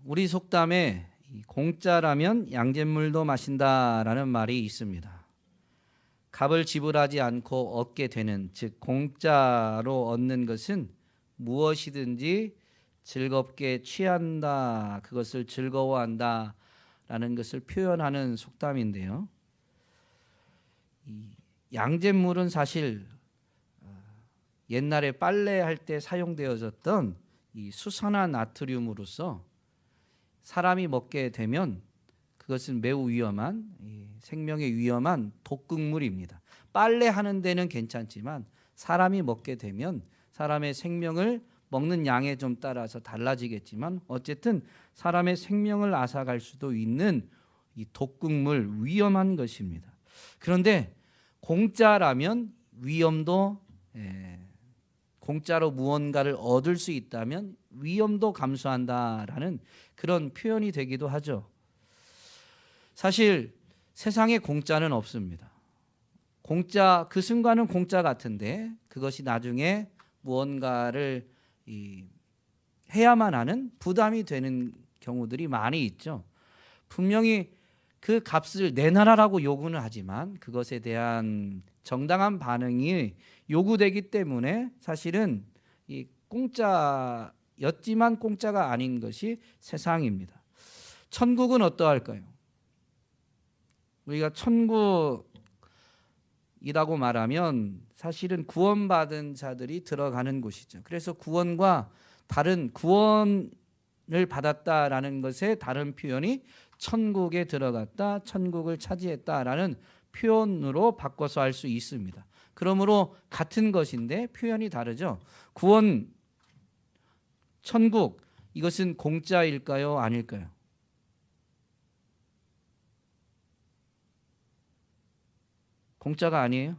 우리 속담에 공짜라면 양잿물도 마신다라는 말이 있습니다. 값을 지불하지 않고 얻게 되는, 즉 공짜로 얻는 것은 무엇이든지 즐겁게 취한다, 그것을 즐거워한다 라는 것을 표현하는 속담인데요. 이 양잿물은 사실 옛날에 빨래할 때 사용되어졌던 이 수산화 나트륨으로서 사람이 먹게 되면 그것은 매우 위험한, 생명에 위험한 독극물입니다. 빨래하는 데는 괜찮지만 사람이 먹게 되면 사람의 생명을, 먹는 양에 좀 따라서 달라지겠지만 어쨌든 사람의 생명을 앗아갈 수도 있는 이 독극물, 위험한 것입니다. 그런데 공짜라면 위험도, 공짜로 무언가를 얻을 수 있다면 위험도 감수한다라는 그런 표현이 되기도 하죠. 사실 세상에 공짜는 없습니다. 공짜, 그 순간은 공짜 같은데 그것이 나중에 무언가를 해야만 하는 부담이 되는 경우들이 많이 있죠. 분명히 그 값을 내놔라라고 요구는 하지만 그것에 대한 정당한 반응이 요구되기 때문에 사실은 이 공짜였지만 공짜가 아닌 것이 세상입니다. 천국은 어떠할까요? 우리가 천국이라고 말하면 사실은 구원받은 자들이 들어가는 곳이죠. 그래서 구원과 다른, 구원을 받았다라는 것의 다른 표현이 천국에 들어갔다, 천국을 차지했다라는 표현으로 바꿔서 할 수 있습니다. 그러므로 같은 것인데 표현이 다르죠. 구원, 천국, 이것은 공짜일까요? 아닐까요? 공짜가 아니에요?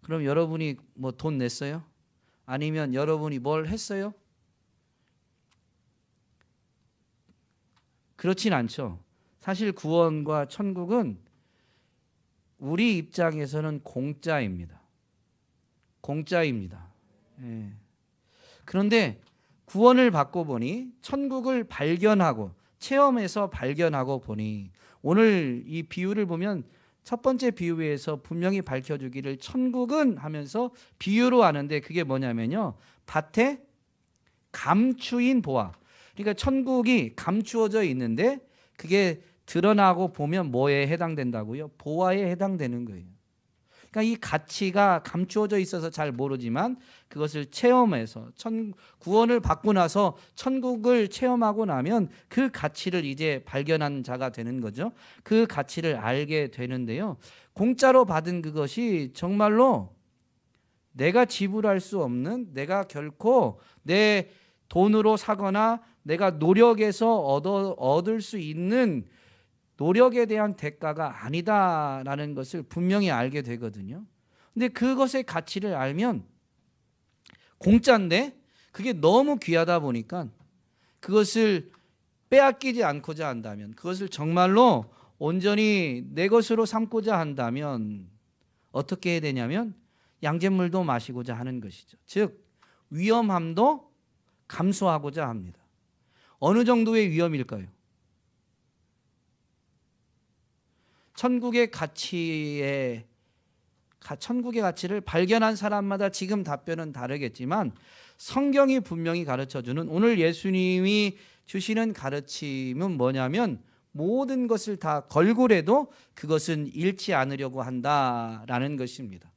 그럼 여러분이 뭐 돈 냈어요? 아니면 여러분이 뭘 했어요? 그렇진 않죠. 사실 구원과 천국은 우리 입장에서는 공짜입니다. 공짜입니다. 예. 그런데 구원을 받고 보니, 천국을 발견하고 체험해서 발견하고 보니, 오늘 이 비유를 보면 첫 번째 비유에서 분명히 밝혀주기를 천국은 하면서 비유로 하는데 그게 뭐냐면요, 밭에 감추인 보화. 그러니까 천국이 감추어져 있는데 그게 드러나고 보면 뭐에 해당된다고요? 보화에 해당되는 거예요. 그러니까 이 가치가 감추어져 있어서 잘 모르지만 그것을 체험해서 구원을 받고 나서 천국을 체험하고 나면 그 가치를 이제 발견한 자가 되는 거죠. 그 가치를 알게 되는데요. 공짜로 받은 그것이 정말로 내가 지불할 수 없는, 내가 결코 내 돈으로 사거나 내가 노력해서 얻을 수 있는 노력에 대한 대가가 아니다라는 것을 분명히 알게 되거든요. 근데 그것의 가치를 알면 공짜인데 그게 너무 귀하다 보니까 그것을 빼앗기지 않고자 한다면, 그것을 정말로 온전히 내 것으로 삼고자 한다면 어떻게 해야 되냐면 양잿물도 마시고자 하는 것이죠. 즉 위험함도 감수하고자 합니다. 어느 정도의 위험일까요? 천국의 가치를 발견한 사람마다 지금 답변은 다르겠지만 성경이 분명히 가르쳐주는, 오늘 예수님이 주시는 가르침은 뭐냐면 모든 것을 다 걸고라도 그것은 잃지 않으려고 한다라는 것입니다.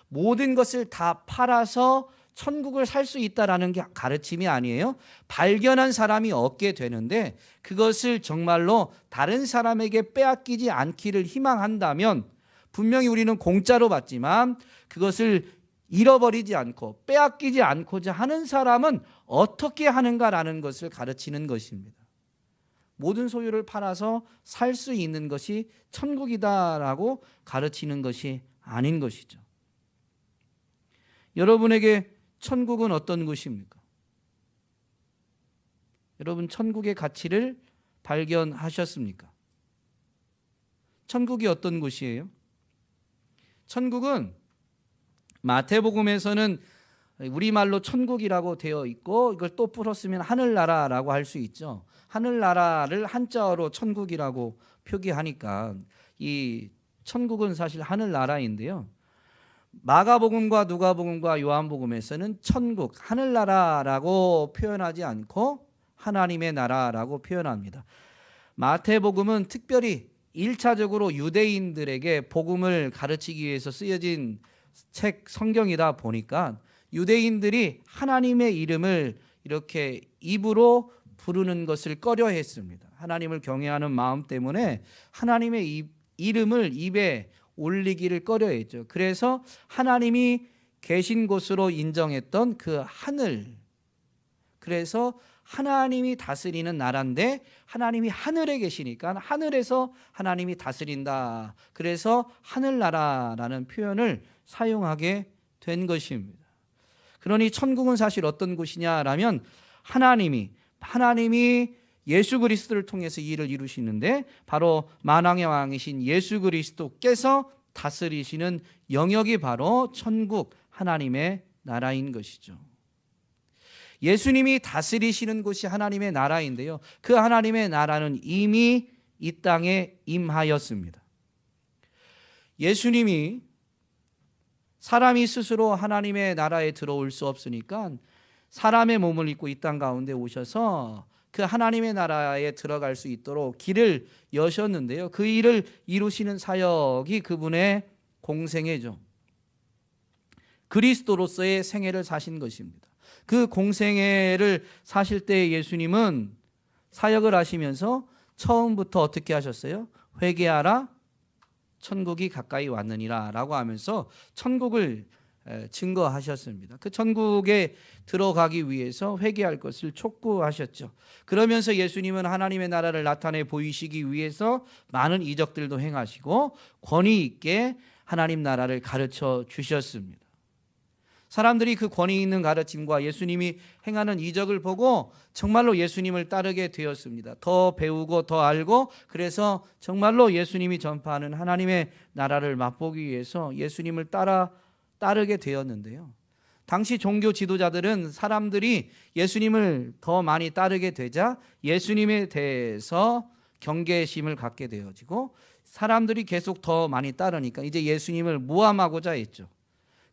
모든 것을 다 팔아서 천국을 살 수 있다라는 게 가르침이 아니에요. 발견한 사람이 얻게 되는데 그것을 정말로 다른 사람에게 빼앗기지 않기를 희망한다면, 분명히 우리는 공짜로 받지만 그것을 잃어버리지 않고 빼앗기지 않고자 하는 사람은 어떻게 하는가라는 것을 가르치는 것입니다. 모든 소유를 팔아서 살 수 있는 것이 천국이다라고 가르치는 것이 아닌 것이죠. 여러분에게 천국은 어떤 곳입니까? 여러분 천국의 가치를 발견하셨습니까? 천국이 어떤 곳이에요? 천국은 마태복음에서는 우리말로 천국이라고 되어 있고 이걸 또 풀었으면 하늘나라라고 할 수 있죠. 하늘나라를 한자어로 천국이라고 표기하니까 이 천국은 사실 하늘나라인데요. 마가복음과 누가복음과 요한복음에서는 천국, 하늘나라라고 표현하지 않고 하나님의 나라라고 표현합니다. 마태복음은 특별히 1차적으로 유대인들에게 복음을 가르치기 위해서 쓰여진 책 성경이다 보니까 유대인들이 하나님의 이름을 이렇게 입으로 부르는 것을 꺼려했습니다. 하나님을 경외하는 마음 때문에 하나님의 이름을 입에 올리기를 꺼려했죠. 그래서 하나님이 계신 곳으로 인정했던 그 하늘, 그래서 하나님이 다스리는 나라인데 하나님이 하늘에 계시니까 하늘에서 하나님이 다스린다. 그래서 하늘나라라는 표현을 사용하게 된 것입니다. 그러니 천국은 사실 어떤 곳이냐라면 하나님이 예수 그리스도를 통해서 이 일을 이루시는데 바로 만왕의 왕이신 예수 그리스도께서 다스리시는 영역이 바로 천국 하나님의 나라인 것이죠. 예수님이 다스리시는 곳이 하나님의 나라인데요. 그 하나님의 나라는 이미 이 땅에 임하였습니다. 예수님이 사람이 스스로 하나님의 나라에 들어올 수 없으니까 사람의 몸을 입고 이 땅 가운데 오셔서 그 하나님의 나라에 들어갈 수 있도록 길을 여셨는데요. 그 일을 이루시는 사역이 그분의 공생애죠. 그리스도로서의 생애를 사신 것입니다. 그 공생애를 사실 때 예수님은 사역을 하시면서 처음부터 어떻게 하셨어요? 회개하라, 천국이 가까이 왔느니라 라고 하면서 천국을 증거하셨습니다. 그 천국에 들어가기 위해서 회개할 것을 촉구하셨죠. 그러면서 예수님은 하나님의 나라를 나타내 보이시기 위해서 많은 이적들도 행하시고 권위 있게 하나님 나라를 가르쳐 주셨습니다. 사람들이 그 권위 있는 가르침과 예수님이 행하는 이적을 보고 정말로 예수님을 따르게 되었습니다. 더 배우고 더 알고 그래서 정말로 예수님이 전파하는 하나님의 나라를 맛보기 위해서 예수님을 따르게 되었는데요. 당시 종교 지도자들은 사람들이 예수님을 더 많이 따르게 되자 예수님에 대해서 경계심을 갖게 되어지고 사람들이 계속 더 많이 따르니까 이제 예수님을 모함하고자 했죠.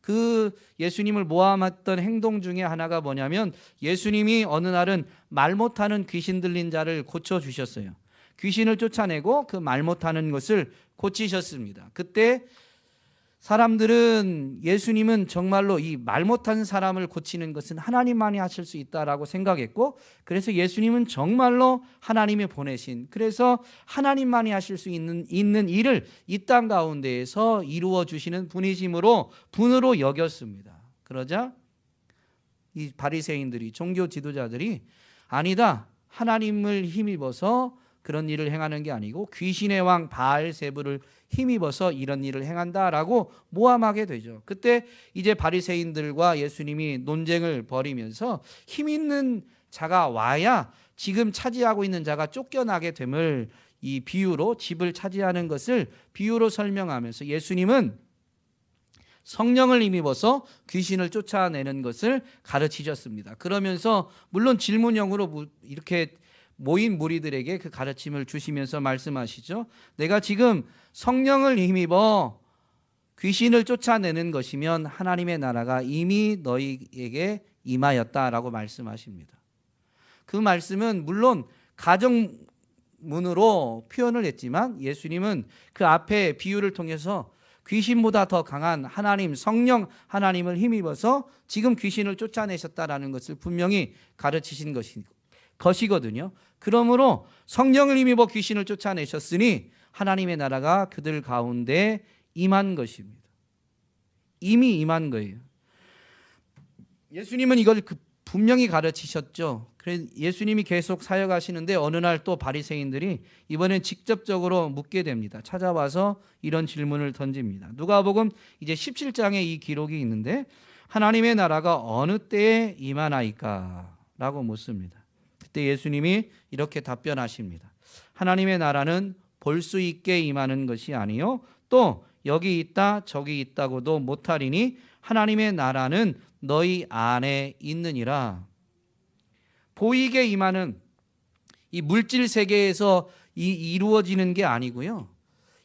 그 예수님을 모함했던 행동 중에 하나가 뭐냐면 예수님이 어느 날은 말 못하는 귀신 들린 자를 고쳐주셨어요. 귀신을 쫓아내고 그 말 못하는 것을 고치셨습니다. 그때 사람들은 예수님은 정말로 이 말 못하는 사람을 고치는 것은 하나님만이 하실 수 있다라고 생각했고 그래서 예수님은 정말로 하나님이 보내신 그래서 하나님만이 하실 수 있는 일을 이 땅 가운데에서 이루어 주시는 분이심으로 분으로 여겼습니다. 그러자 이 바리새인들이 종교 지도자들이 아니다. 하나님을 힘입어서 그런 일을 행하는 게 아니고 귀신의 왕 바알세불을 힘입어서 이런 일을 행한다라고 모함하게 되죠. 그때 이제 바리새인들과 예수님이 논쟁을 벌이면서 힘 있는 자가 와야 지금 차지하고 있는 자가 쫓겨나게 됨을 이 비유로 집을 차지하는 것을 비유로 설명하면서 예수님은 성령을 힘입어서 귀신을 쫓아내는 것을 가르치셨습니다. 그러면서 물론 질문형으로 이렇게 모인 무리들에게 그 가르침을 주시면서 말씀하시죠. 내가 지금 성령을 힘입어 귀신을 쫓아내는 것이면 하나님의 나라가 이미 너희에게 임하였다라고 말씀하십니다. 그 말씀은 물론 가정문으로 표현을 했지만 예수님은 그 앞에 비유를 통해서 귀신보다 더 강한 하나님, 성령 하나님을 힘입어서 지금 귀신을 쫓아내셨다라는 것을 분명히 가르치신 것이거든요. 그러므로 성령을 힘입어 귀신을 쫓아내셨으니 하나님의 나라가 그들 가운데 임한 것입니다. 이미 임한 거예요. 예수님은 이걸 분명히 가르치셨죠. 그래서 예수님이 계속 사역하시는데 어느 날 또 바리새인들이 이번엔 직접적으로 묻게 됩니다. 찾아와서 이런 질문을 던집니다. 누가복음 이제 17장에 이 기록이 있는데 하나님의 나라가 어느 때에 임하나이까? 라고 묻습니다. 그때 예수님이 이렇게 답변하십니다. 하나님의 나라는 볼 수 있게 임하는 것이 아니요 또 여기 있다 저기 있다고도 못하리니 하나님의 나라는 너희 안에 있느니라. 보이게 임하는 이 물질 세계에서 이루어지는 게 아니고요.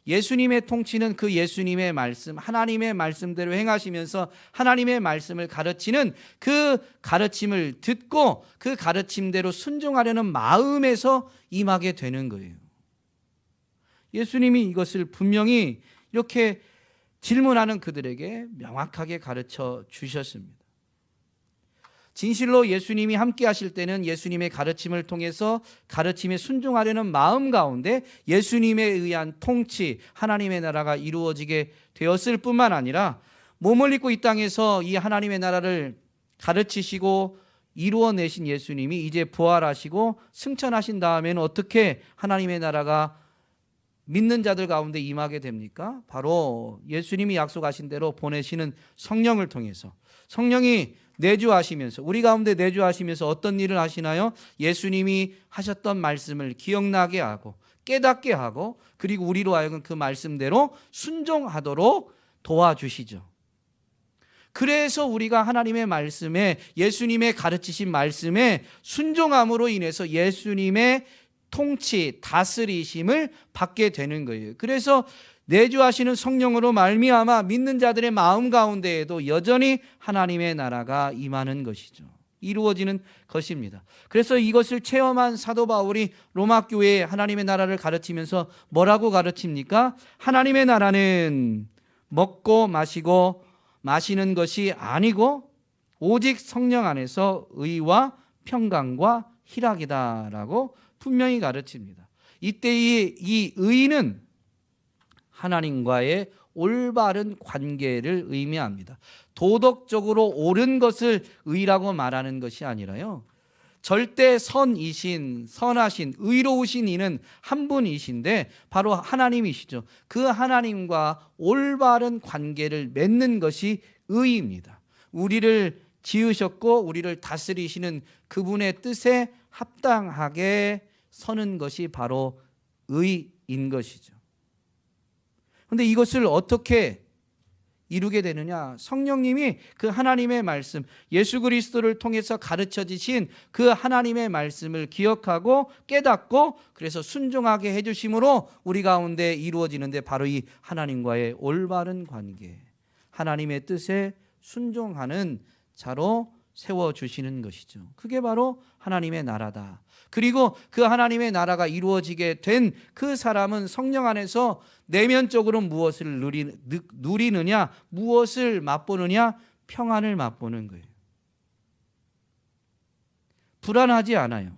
예수님의 통치는 그 예수님의 말씀, 하나님의 말씀대로 행하시면서 하나님의 말씀을 가르치는 그 가르침을 듣고 그 가르침대로 순종하려는 마음에서 임하게 되는 거예요. 예수님이 이것을 분명히 이렇게 질문하는 그들에게 명확하게 가르쳐 주셨습니다. 진실로 예수님이 함께 하실 때는 예수님의 가르침을 통해서 가르침에 순종하려는 마음 가운데 예수님에 의한 통치, 하나님의 나라가 이루어지게 되었을 뿐만 아니라 몸을 입고 이 땅에서 이 하나님의 나라를 가르치시고 이루어내신 예수님이 이제 부활하시고 승천하신 다음에는 어떻게 하나님의 나라가 믿는 자들 가운데 임하게 됩니까? 바로 예수님이 약속하신 대로 보내시는 성령을 통해서, 성령이 내주하시면서, 우리 가운데 내주하시면서 어떤 일을 하시나요? 예수님이 하셨던 말씀을 기억나게 하고 깨닫게 하고, 그리고 우리로 하여금 그 말씀대로 순종하도록 도와주시죠. 그래서 우리가 하나님의 말씀에, 예수님의 가르치신 말씀에 순종함으로 인해서 예수님의 통치, 다스리심을 받게 되는 거예요. 그래서 내주하시는 성령으로 말미암아 믿는 자들의 마음 가운데에도 여전히 하나님의 나라가 임하는 것이죠. 이루어지는 것입니다. 그래서 이것을 체험한 사도 바울이 로마 교회에 하나님의 나라를 가르치면서 뭐라고 가르칩니까? 하나님의 나라는 먹고 마시고 마시는 것이 아니고 오직 성령 안에서 의와 평강과 희락이다라고 분명히 가르칩니다. 이때의 이 의는 하나님과의 올바른 관계를 의미합니다. 도덕적으로 옳은 것을 의라고 말하는 것이 아니라요, 절대 선이신, 선하신, 의로우신 이는 한 분이신데 바로 하나님이시죠. 그 하나님과 올바른 관계를 맺는 것이 의입니다. 우리를 지으셨고 우리를 다스리시는 그분의 뜻에 합당하게 서는 것이 바로 의인 것이죠. 그런데 이것을 어떻게 이루게 되느냐? 성령님이 그 하나님의 말씀, 예수 그리스도를 통해서 가르쳐 주신 그 하나님의 말씀을 기억하고 깨닫고 그래서 순종하게 해주심으로 우리 가운데 이루어지는데, 바로 이 하나님과의 올바른 관계, 하나님의 뜻에 순종하는 자로 세워주시는 것이죠. 그게 바로 하나님의 나라다. 그리고 그 하나님의 나라가 이루어지게 된 그 사람은 성령 안에서 내면적으로 무엇을 누리느냐, 무엇을 맛보느냐? 평안을 맛보는 거예요. 불안하지 않아요.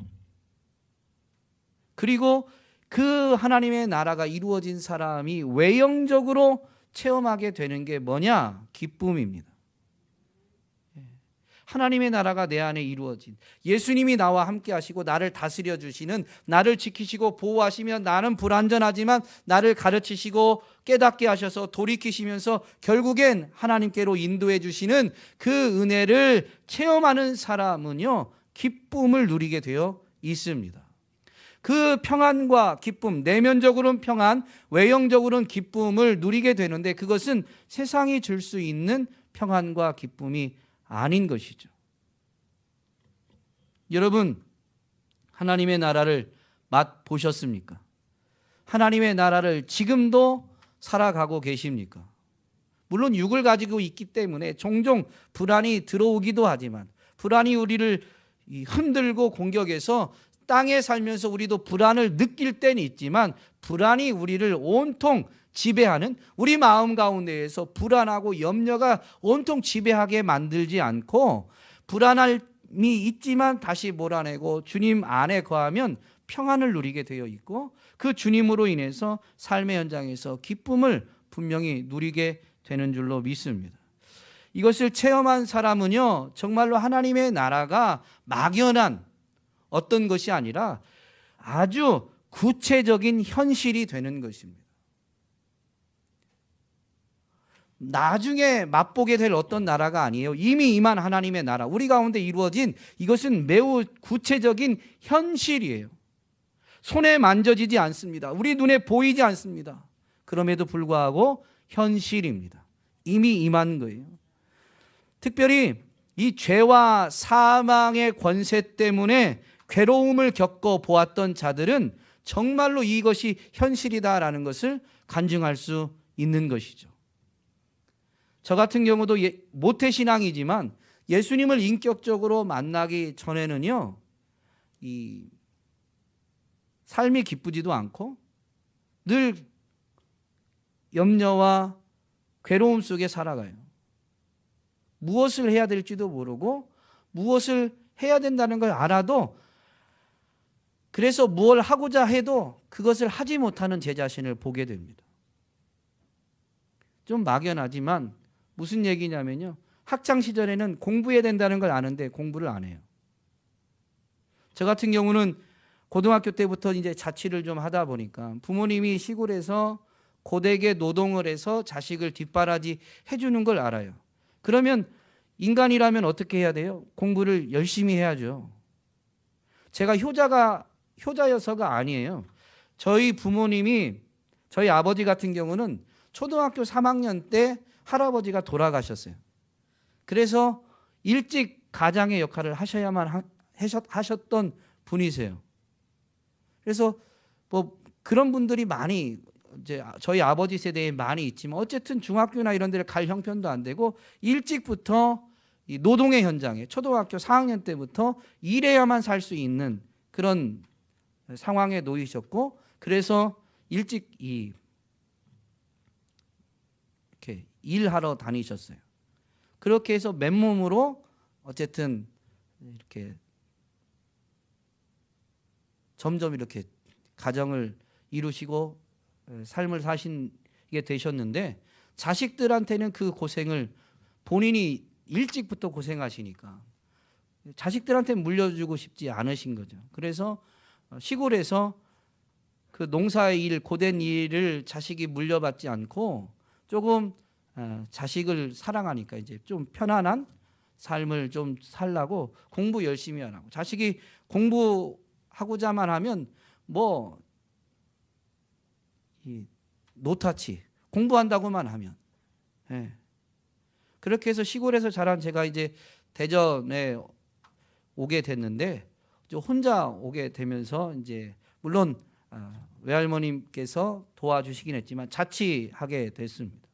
그리고 그 하나님의 나라가 이루어진 사람이 외형적으로 체험하게 되는 게 뭐냐? 기쁨입니다. 하나님의 나라가 내 안에 이루어진, 예수님이 나와 함께 하시고 나를 다스려 주시는, 나를 지키시고 보호하시며 나는 불완전하지만 나를 가르치시고 깨닫게 하셔서 돌이키시면서 결국엔 하나님께로 인도해 주시는 그 은혜를 체험하는 사람은요, 기쁨을 누리게 되어 있습니다. 그 평안과 기쁨, 내면적으로는 평안, 외형적으로는 기쁨을 누리게 되는데, 그것은 세상이 줄 수 있는 평안과 기쁨이 아닌 것이죠. 여러분, 하나님의 나라를 맛보셨습니까? 하나님의 나라를 지금도 살아가고 계십니까? 물론 육을 가지고 있기 때문에 종종 불안이 들어오기도 하지만, 불안이 우리를 흔들고 공격해서 땅에 살면서 우리도 불안을 느낄 때는 있지만, 불안이 우리를 온통 지배하는, 우리 마음 가운데에서 불안하고 염려가 온통 지배하게 만들지 않고, 불안함이 있지만 다시 몰아내고 주님 안에 거하면 평안을 누리게 되어 있고, 그 주님으로 인해서 삶의 현장에서 기쁨을 분명히 누리게 되는 줄로 믿습니다. 이것을 체험한 사람은요, 정말로 하나님의 나라가 막연한 어떤 것이 아니라 아주 구체적인 현실이 되는 것입니다. 나중에 맛보게 될 어떤 나라가 아니에요. 이미 임한 하나님의 나라, 우리 가운데 이루어진 이것은 매우 구체적인 현실이에요. 손에 만져지지 않습니다. 우리 눈에 보이지 않습니다. 그럼에도 불구하고 현실입니다. 이미 임한 거예요. 특별히 이 죄와 사망의 권세 때문에 괴로움을 겪어 보았던 자들은 정말로 이것이 현실이다라는 것을 간증할 수 있는 것이죠. 저 같은 경우도 모태신앙이지만 예수님을 인격적으로 만나기 전에는요, 이 삶이 기쁘지도 않고 늘 염려와 괴로움 속에 살아가요. 무엇을 해야 될지도 모르고 무엇을 해야 된다는 걸 알아도 그래서 무엇을 하고자 해도 그것을 하지 못하는 제 자신을 보게 됩니다. 좀 막연하지만 무슨 얘기냐면요, 학창시절에는 공부해야 된다는 걸 아는데 공부를 안 해요. 저 같은 경우는 고등학교 때부터 이제 자취를 좀 하다 보니까 부모님이 시골에서 고되게 노동을 해서 자식을 뒷바라지 해주는 걸 알아요. 그러면 인간이라면 어떻게 해야 돼요? 공부를 열심히 해야죠. 제가 효자여서가 아니에요. 저희 부모님이, 저희 아버지 같은 경우는 초등학교 3학년 때 할아버지가 돌아가셨어요. 그래서 일찍 가장의 역할을 하셔야만 하셨던 분이세요. 그래서 뭐 그런 분들이 많이 이제 저희 아버지 세대에 많이 있지만 어쨌든 중학교나 이런 데를 갈 형편도 안 되고 일찍부터 이 노동의 현장에 초등학교 4학년 때부터 일해야만 살 수 있는 그런 상황에 놓이셨고, 그래서 일찍 이렇게 일하러 다니셨어요. 그렇게 해서 맨몸으로 어쨌든 이렇게 점점 이렇게 가정을 이루시고 삶을 사시게 되셨는데, 자식들한테는 그 고생을 본인이 일찍부터 고생하시니까 자식들한테 물려주고 싶지 않으신 거죠. 그래서 시골에서 그 농사일, 고된 일을 자식이 물려받지 않고 조금 자식을 사랑하니까 이제 좀 편안한 삶을 좀 살라고 공부 열심히 하라고. 자식이 공부하고자만 하면 뭐 이 노타치, 공부한다고만 하면. 예. 그렇게 해서 시골에서 자란 제가 이제 대전에 오게 됐는데, 혼자 오게 되면서 이제 물론 외할머님께서 도와주시긴 했지만 자취하게 됐습니다.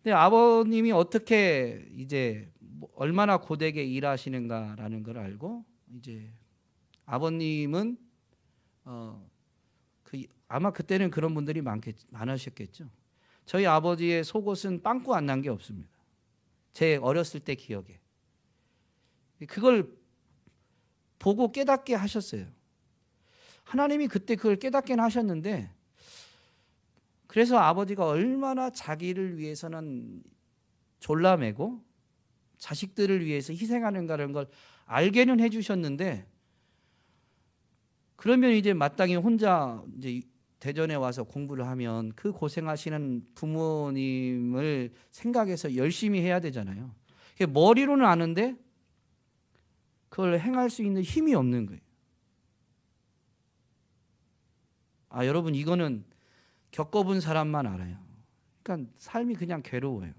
근데 아버님이 어떻게 이제 얼마나 고되게 일하시는가라는 걸 알고, 이제 아버님은 아마 그때는 그런 분들이 많으셨겠죠. 저희 아버지의 속옷은 빵꾸 안 난 게 없습니다. 제 어렸을 때 기억에. 그걸 보고 깨닫게 하셨어요. 하나님이 그때 그걸 깨닫게는 하셨는데, 그래서 아버지가 얼마나 자기를 위해서는 졸라매고 자식들을 위해서 희생하는가라는 걸 알게는 해주셨는데, 그러면 이제 마땅히 혼자 이제 대전에 와서 공부를 하면 그 고생하시는 부모님을 생각해서 열심히 해야 되잖아요. 머리로는 아는데 그걸 행할 수 있는 힘이 없는 거예요. 여러분, 이거는 겪어본 사람만 알아요. 그러니까 삶이 그냥 괴로워요.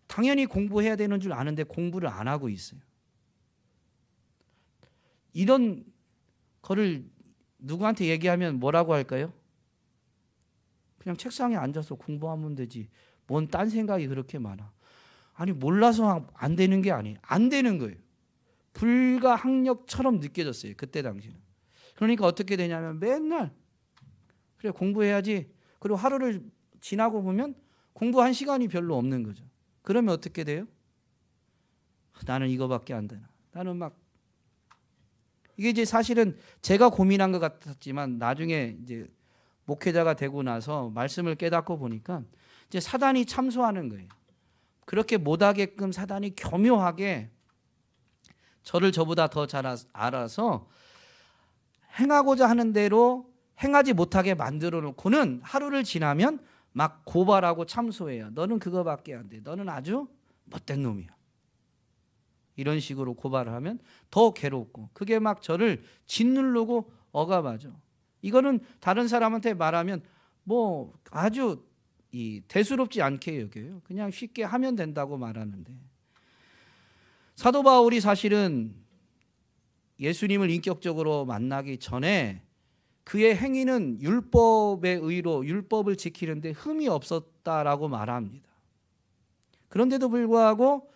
당연히 공부해야 되는 줄 아는데 공부를 안 하고 있어요. 이런 거를 누구한테 얘기하면 뭐라고 할까요? 그냥 책상에 앉아서 공부하면 되지, 뭔 딴 생각이 그렇게 많아. 아니, 몰라서 안 되는 게 아니에요. 안 되는 거예요. 불가항력처럼 느껴졌어요, 그때 당시는. 그러니까 어떻게 되냐면 맨날 그래 공부해야지, 그리고 하루를 지나고 보면 공부한 시간이 별로 없는 거죠. 그러면 어떻게 돼요? 나는 이거밖에 안 되나. 나는 막, 이게 이제 사실은 제가 고민한 것 같았지만 나중에 이제 목회자가 되고 나서 말씀을 깨닫고 보니까 이제 사단이 참소하는 거예요. 그렇게 못하게끔 사단이 교묘하게 저를 저보다 더 잘 알아서 행하고자 하는 대로 행하지 못하게 만들어 놓고는 하루를 지나면 막 고발하고 참소해요. 너는 그거밖에 안 돼. 너는 아주 못된 놈이야. 이런 식으로 고발을 하면 더 괴롭고, 그게 막 저를 짓누르고 억압하죠. 이거는 다른 사람한테 말하면 뭐 아주 대수롭지 않게 여겨요. 그냥 쉽게 하면 된다고 말하는데, 사도 바울이 사실은 예수님을 인격적으로 만나기 전에 그의 행위는 율법의 의로 율법을 지키는데 흠이 없었다라고 말합니다. 그런데도 불구하고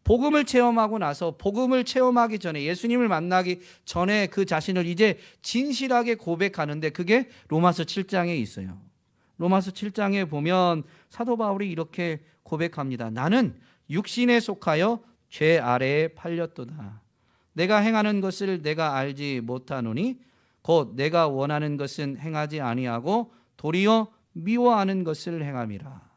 복음을 체험하고 나서, 복음을 체험하기 전에, 예수님을 만나기 전에 그 자신을 이제 진실하게 고백하는데, 그게 로마서 7장에 있어요. 로마서 7장에 보면 사도 바울이 이렇게 고백합니다. 나는 육신에 속하여 죄 아래에 팔렸도다. 내가 행하는 것을 내가 알지 못하노니 곧 내가 원하는 것은 행하지 아니하고 도리어 미워하는 것을 행함이라.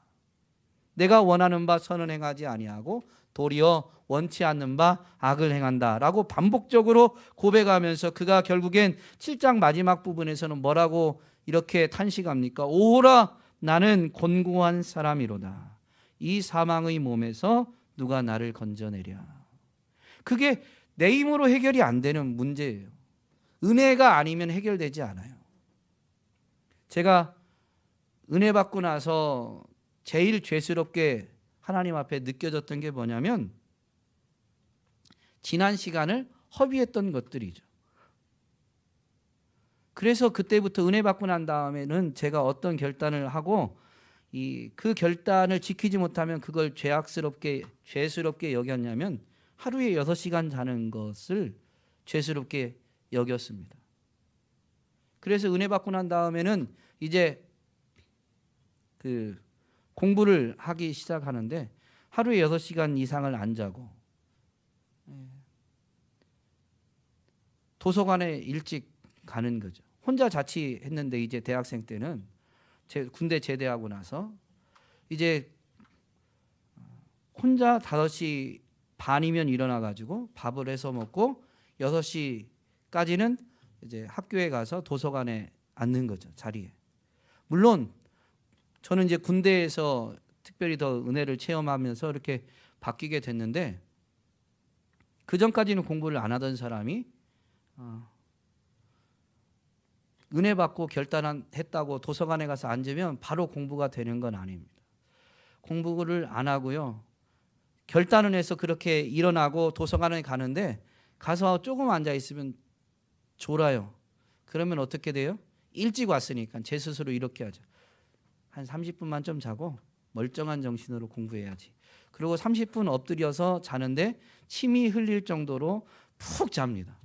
내가 원하는 바 선은 행하지 아니하고 도리어 원치 않는 바 악을 행한다라고 반복적으로 고백하면서, 그가 결국엔 7장 마지막 부분에서는 뭐라고 이렇게 탄식합니까? 오호라 나는 곤고한 사람이로다. 이 사망의 몸에서 누가 나를 건져내랴. 그게 내 힘으로 해결이 안 되는 문제예요. 은혜가 아니면 해결되지 않아요. 제가 은혜 받고 나서 제일 죄스럽게 하나님 앞에 느껴졌던 게 뭐냐면, 지난 시간을 허비했던 것들이죠. 그래서 그때부터 은혜 받고 난 다음에는 제가 어떤 결단을 하고, 그 결단을 지키지 못하면 그걸 죄스럽게 여겼냐면, 하루에 6시간 자는 것을 죄스럽게 여겼습니다. 그래서 은혜 받고 난 다음에는 이제 공부를 하기 시작하는데, 하루에 6시간 이상을 안 자고 도서관에 일찍 가는 거죠. 혼자 자취했는데, 이제 대학생 때는 군대 제대하고 나서 이제 혼자 5시 반이면 일어나 가지고 밥을 해서 먹고 6시까지는 이제 학교에 가서 도서관에 앉는 거죠, 자리에. 물론 저는 이제 군대에서 특별히 더 은혜를 체험하면서 이렇게 바뀌게 됐는데, 그 전까지는 공부를 안 하던 사람이 은혜 받고 결단했다고 도서관에 가서 앉으면 바로 공부가 되는 건 아닙니다. 공부를 안 하고요, 결단을 해서 그렇게 일어나고 도서관에 가는데, 가서 조금 앉아 있으면 졸아요. 그러면 어떻게 돼요? 일찍 왔으니까 제 스스로 이렇게 하죠. 한 30분만 좀 자고 멀쩡한 정신으로 공부해야지. 그리고 30분 엎드려서 자는데 침이 흘릴 정도로 푹 잡니다.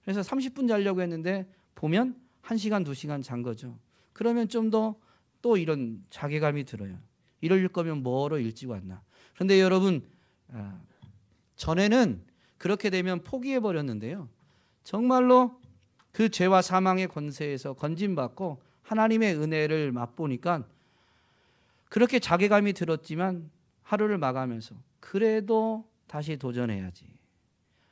그래서 30분 자려고 했는데 보면 1시간, 2시간 잔 거죠. 그러면 좀 더 또 이런 자괴감이 들어요. 이럴 거면 뭐로 일찍 왔나. 그런데 여러분, 전에는 그렇게 되면 포기해버렸는데요, 정말로 그 죄와 사망의 권세에서 건진받고 하나님의 은혜를 맛보니까 그렇게 자괴감이 들었지만 하루를 마감하면서 그래도 다시 도전해야지,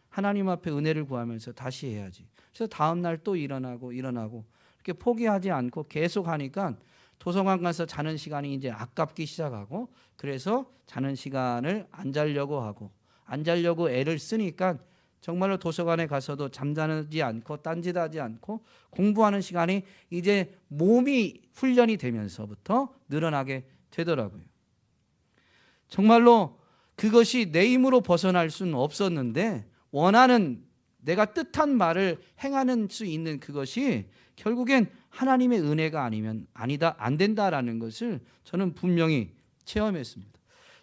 하나님 앞에 은혜를 구하면서 다시 해야지. 그래서 다음 날 또 일어나고 이렇게 포기하지 않고 계속 하니까 도서관 가서 자는 시간이 이제 아깝기 시작하고, 그래서 자는 시간을 안 자려고 하고, 안 자려고 애를 쓰니까 정말로 도서관에 가서도 잠자지 않고 딴짓하지 않고 공부하는 시간이 이제 몸이 훈련이 되면서부터 늘어나게 되더라고요. 정말로 그것이 내 힘으로 벗어날 수는 없었는데, 원하는 내가 뜻한 말을 행하는 수 있는 그것이 결국엔 하나님의 은혜가 아니면 안 된다라는 것을 저는 분명히 체험했습니다.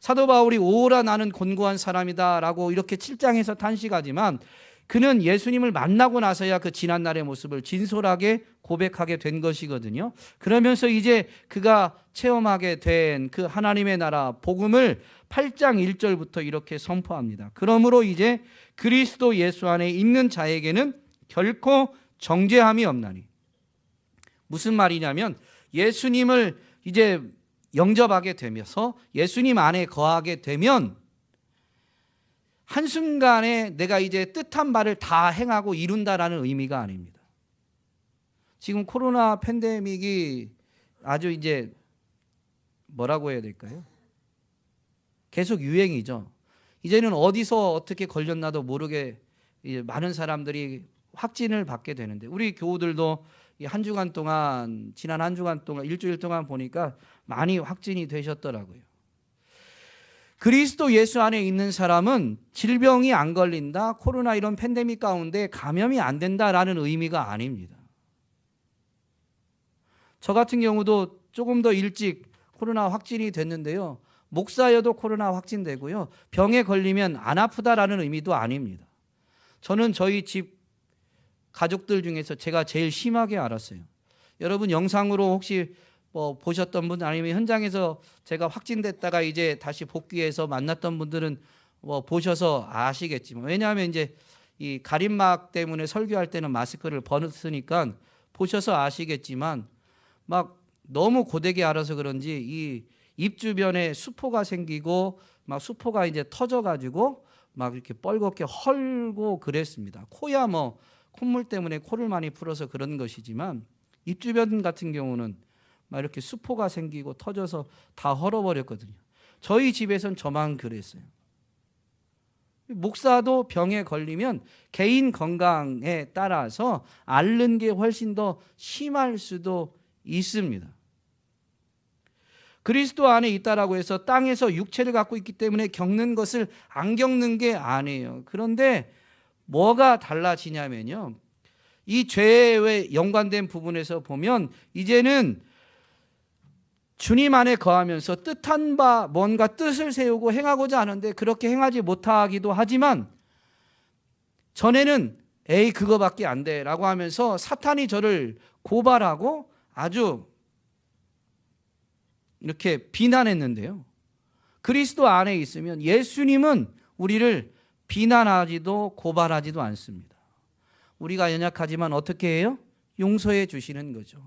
사도 바울이 오라 나는 곤고한 사람이다라고 이렇게 7장에서 탄식하지만, 그는 예수님을 만나고 나서야 그 지난날의 모습을 진솔하게 고백하게 된 것이거든요. 그러면서 이제 그가 체험하게 된 그 하나님의 나라 복음을 8장 1절부터 이렇게 선포합니다. 그러므로 이제 그리스도 예수 안에 있는 자에게는 결코 정죄함이 없나니. 무슨 말이냐면, 예수님을 이제 영접하게 되면서 예수님 안에 거하게 되면 한순간에 내가 이제 뜻한 바를 다 행하고 이룬다라는 의미가 아닙니다. 지금 코로나 팬데믹이 아주 이제 뭐라고 해야 될까요? 계속 유행이죠. 이제는 어디서 어떻게 걸렸나도 모르게 많은 사람들이 확진을 받게 되는데, 우리 교우들도 한 주간 동안, 지난 한 주간 동안, 일주일 동안 보니까 많이 확진이 되셨더라고요. 그리스도 예수 안에 있는 사람은 질병이 안 걸린다, 코로나 이런 팬데믹 가운데 감염이 안 된다라는 의미가 아닙니다. 저 같은 경우도 조금 더 일찍 코로나 확진이 됐는데요, 목사여도 코로나 확진되고요, 병에 걸리면 안 아프다라는 의미도 아닙니다. 저는 저희 집 가족들 중에서 제가 제일 심하게 알았어요. 여러분 영상으로 혹시 보셨던 분, 아니면 현장에서 제가 확진됐다가 이제 다시 복귀해서 만났던 분들은 보셔서 아시겠지만, 왜냐하면 이제 이 가림막 때문에 설교할 때는 마스크를 벗으니까 보셔서 아시겠지만, 막 너무 고되게 알아서 그런지 이 입 주변에 수포가 생기고 막 수포가 이제 터져가지고 막 이렇게 뻘겋게 헐고 그랬습니다. 코야 뭐 콧물 때문에 코를 많이 풀어서 그런 것이지만, 입 주변 같은 경우는 막 이렇게 수포가 생기고 터져서 다 헐어버렸거든요. 저희 집에선 저만 그랬어요. 목사도 병에 걸리면 개인 건강에 따라서 앓는 게 훨씬 더 심할 수도 있습니다. 그리스도 안에 있다라고 해서 땅에서 육체를 갖고 있기 때문에 겪는 것을 안 겪는 게 아니에요. 그런데 뭐가 달라지냐면요, 이 죄에 연관된 부분에서 보면 이제는 주님 안에 거하면서 뜻한 바 뭔가 뜻을 세우고 행하고자 하는데 그렇게 행하지 못하기도 하지만, 전에는 에이 그거밖에 안 돼 라고 하면서 사탄이 저를 고발하고 아주 이렇게 비난했는데요, 그리스도 안에 있으면 예수님은 우리를 비난하지도 고발하지도 않습니다. 우리가 연약하지만 어떻게 해요? 용서해 주시는 거죠.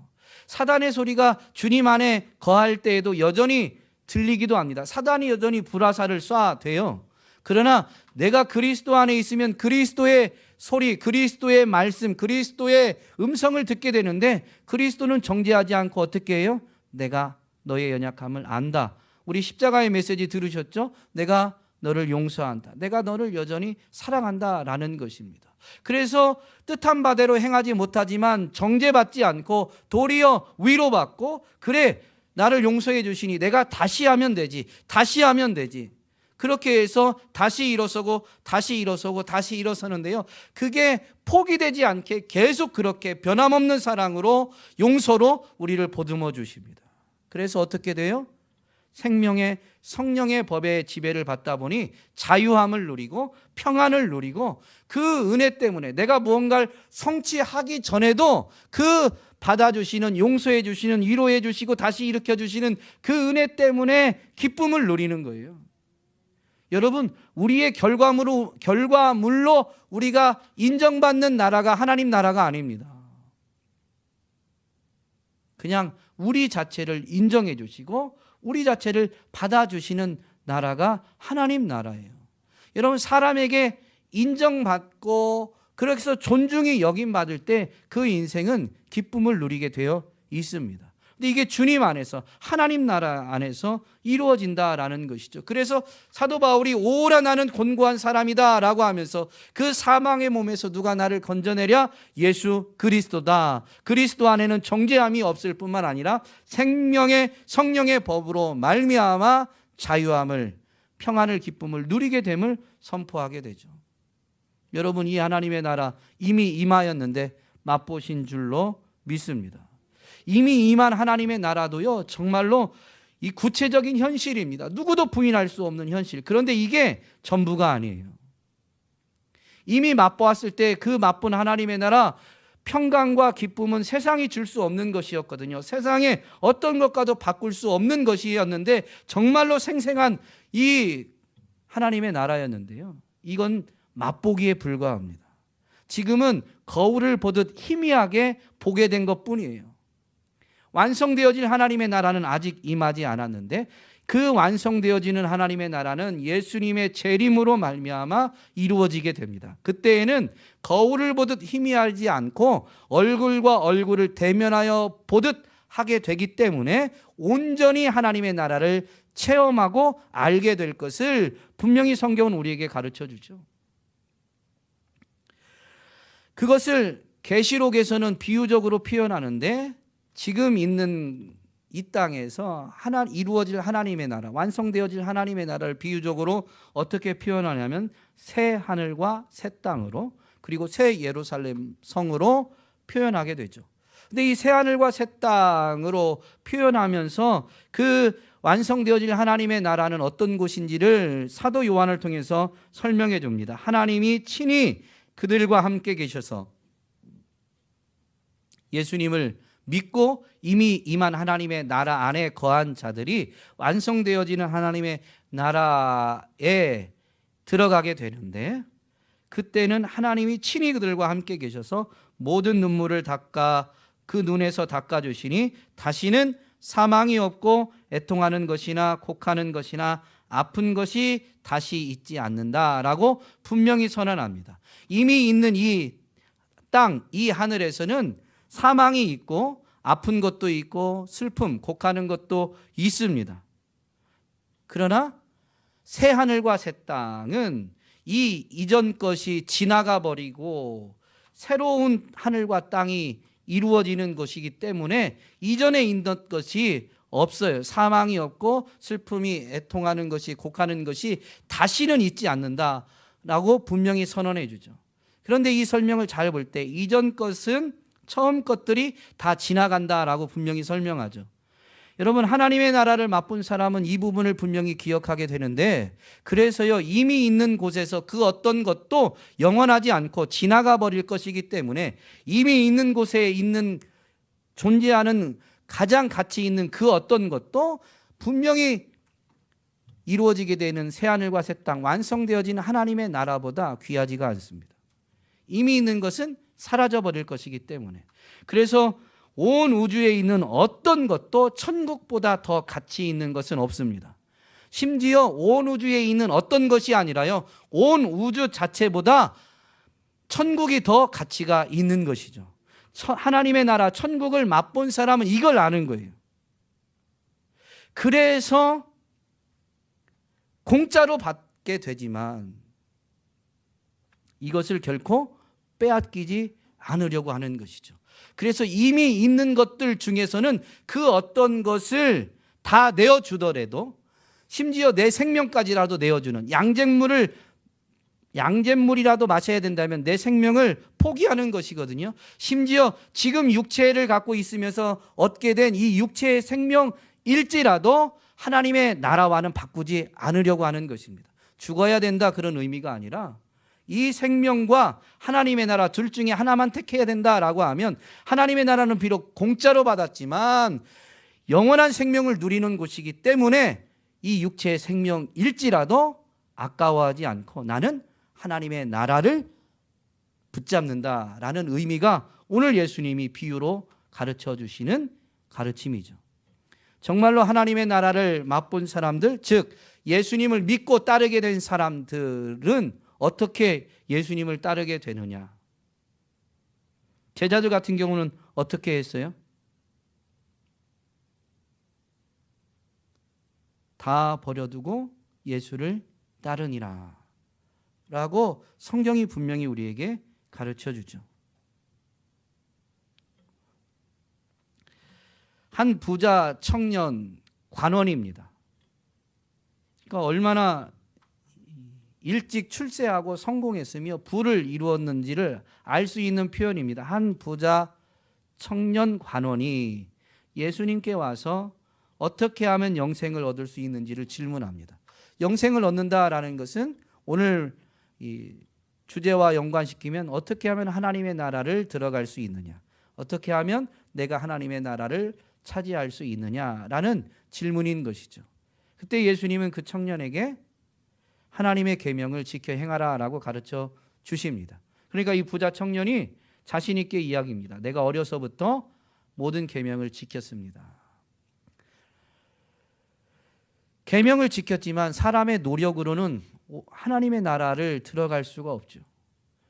사단의 소리가 주님 안에 거할 때에도 여전히 들리기도 합니다. 사단이 여전히 불화살을 쏴대요. 그러나 내가 그리스도 안에 있으면 그리스도의 소리, 그리스도의 말씀, 그리스도의 음성을 듣게 되는데, 그리스도는 정죄하지 않고 어떻게 해요? 내가 너의 연약함을 안다. 우리 십자가의 메시지 들으셨죠? 내가 너를 용서한다, 내가 너를 여전히 사랑한다 라는 것입니다. 그래서 뜻한 바대로 행하지 못하지만 정죄받지 않고 도리어 위로받고, 그래 나를 용서해 주시니 내가 다시 하면 되지, 다시 하면 되지, 그렇게 해서 다시 일어서고 다시 일어서고 다시 일어서는데요, 그게 포기되지 않게 계속 그렇게 변함없는 사랑으로 용서로 우리를 보듬어 주십니다. 그래서 어떻게 돼요? 생명의 성령의 법의 지배를 받다 보니 자유함을 누리고 평안을 누리고, 그 은혜 때문에 내가 무언가를 성취하기 전에도 그 받아주시는, 용서해 주시는, 위로해 주시고 다시 일으켜 주시는 그 은혜 때문에 기쁨을 누리는 거예요. 여러분, 우리의 결과물로 우리가 인정받는 나라가 하나님 나라가 아닙니다. 그냥 우리 자체를 인정해 주시고 우리 자체를 받아주시는 나라가 하나님 나라예요. 여러분, 사람에게 인정받고 그래서 존중이 여김받을 때 그 인생은 기쁨을 누리게 되어 있습니다. 근데 이게 주님 안에서, 하나님 나라 안에서 이루어진다라는 것이죠. 그래서 사도 바울이 오라 나는 곤고한 사람이다 라고 하면서 그 사망의 몸에서 누가 나를 건져내랴? 예수 그리스도다. 그리스도 안에는 정죄함이 없을 뿐만 아니라 생명의 성령의 법으로 말미암아 자유함을, 평안을, 기쁨을 누리게 됨을 선포하게 되죠. 여러분, 이 하나님의 나라 이미 임하였는데 맛보신 줄로 믿습니다. 이미 임한 하나님의 나라도요, 정말로 이 구체적인 현실입니다. 누구도 부인할 수 없는 현실. 그런데 이게 전부가 아니에요. 이미 맛보았을 때 그 맛본 하나님의 나라, 평강과 기쁨은 세상이 줄 수 없는 것이었거든요. 세상에 어떤 것과도 바꿀 수 없는 것이었는데 정말로 생생한 이 하나님의 나라였는데요, 이건 맛보기에 불과합니다. 지금은 거울을 보듯 희미하게 보게 된 것뿐이에요. 완성되어질 하나님의 나라는 아직 임하지 않았는데, 그 완성되어지는 하나님의 나라는 예수님의 재림으로 말미암아 이루어지게 됩니다. 그때에는 거울을 보듯 희미하지 않고 얼굴과 얼굴을 대면하여 보듯 하게 되기 때문에 온전히 하나님의 나라를 체험하고 알게 될 것을 분명히 성경은 우리에게 가르쳐 주죠. 그것을 계시록에서는 비유적으로 표현하는데 지금 있는 이 땅에서 이루어질 하나님의 나라, 완성되어질 하나님의 나라를 비유적으로 어떻게 표현하냐면 새 하늘과 새 땅으로, 그리고 새 예루살렘 성으로 표현하게 되죠. 근데 이 새 하늘과 새 땅으로 표현하면서 그 완성되어질 하나님의 나라는 어떤 곳인지를 사도 요한을 통해서 설명해 줍니다. 하나님이 친히 그들과 함께 계셔서 예수님을 믿고 이미 임한 하나님의 나라 안에 거한 자들이 완성되어지는 하나님의 나라에 들어가게 되는데, 그때는 하나님이 친히 그들과 함께 계셔서 모든 눈물을 닦아 그 눈에서 닦아주시니 다시는 사망이 없고 애통하는 것이나 곡하는 것이나 아픈 것이 다시 있지 않는다라고 분명히 선언합니다. 이미 있는 이 땅, 이 하늘에서는 사망이 있고 아픈 것도 있고 슬픔, 곡하는 것도 있습니다. 그러나 새 하늘과 새 땅은 이 이전 것이 지나가 버리고 새로운 하늘과 땅이 이루어지는 것이기 때문에 이전에 있던 것이 없어요. 사망이 없고 슬픔이, 애통하는 것이, 곡하는 것이 다시는 있지 않는다라고 분명히 선언해 주죠. 그런데 이 설명을 잘 볼 때 이전 것은, 처음 것들이 다 지나간다라고 분명히 설명하죠. 여러분, 하나님의 나라를 맛본 사람은 이 부분을 분명히 기억하게 되는데, 그래서요, 이미 있는 곳에서 그 어떤 것도 영원하지 않고 지나가 버릴 것이기 때문에 이미 있는 곳에 있는, 존재하는 가장 가치 있는 그 어떤 것도 분명히 이루어지게 되는 새하늘과 새 땅, 완성되어지는 하나님의 나라보다 귀하지가 않습니다. 이미 있는 것은 사라져 버릴 것이기 때문에. 그래서 온 우주에 있는 어떤 것도 천국보다 더 가치 있는 것은 없습니다. 심지어 온 우주에 있는 어떤 것이 아니라요, 온 우주 자체보다 천국이 더 가치가 있는 것이죠. 하나님의 나라, 천국을 맛본 사람은 이걸 아는 거예요. 그래서 공짜로 받게 되지만 이것을 결코 빼앗기지 않으려고 하는 것이죠. 그래서 이미 있는 것들 중에서는 그 어떤 것을 다 내어주더라도, 심지어 내 생명까지라도 내어주는, 양잿물이라도 마셔야 된다면 내 생명을 포기하는 것이거든요. 심지어 지금 육체를 갖고 있으면서 얻게 된 이 육체의 생명일지라도 하나님의 나라와는 바꾸지 않으려고 하는 것입니다. 죽어야 된다, 그런 의미가 아니라 이 생명과 하나님의 나라 둘 중에 하나만 택해야 된다라고 하면, 하나님의 나라는 비록 공짜로 받았지만 영원한 생명을 누리는 곳이기 때문에 이 육체의 생명일지라도 아까워하지 않고 나는 하나님의 나라를 붙잡는다라는 의미가 오늘 예수님이 비유로 가르쳐 주시는 가르침이죠. 정말로 하나님의 나라를 맛본 사람들, 즉 예수님을 믿고 따르게 된 사람들은 어떻게 예수님을 따르게 되느냐? 제자들 같은 경우는 어떻게 했어요? 다 버려두고 예수를 따르니라 라고 성경이 분명히 우리에게 가르쳐 주죠. 한 부자 청년 관원입니다. 그러니까 얼마나 일찍 출세하고 성공했으며 부를 이루었는지를 알 수 있는 표현입니다. 한 부자 청년 관원이 예수님께 와서 어떻게 하면 영생을 얻을 수 있는지를 질문합니다. 영생을 얻는다라는 것은 오늘 이 주제와 연관시키면 어떻게 하면 하나님의 나라를 들어갈 수 있느냐, 어떻게 하면 내가 하나님의 나라를 차지할 수 있느냐라는 질문인 것이죠. 그때 예수님은 그 청년에게 하나님의 계명을 지켜 행하라라고 가르쳐 주십니다. 그러니까 이 부자 청년이 자신 있게 이야기합니다. 내가 어려서부터 모든 계명을 지켰습니다. 계명을 지켰지만 사람의 노력으로는 하나님의 나라를 들어갈 수가 없죠.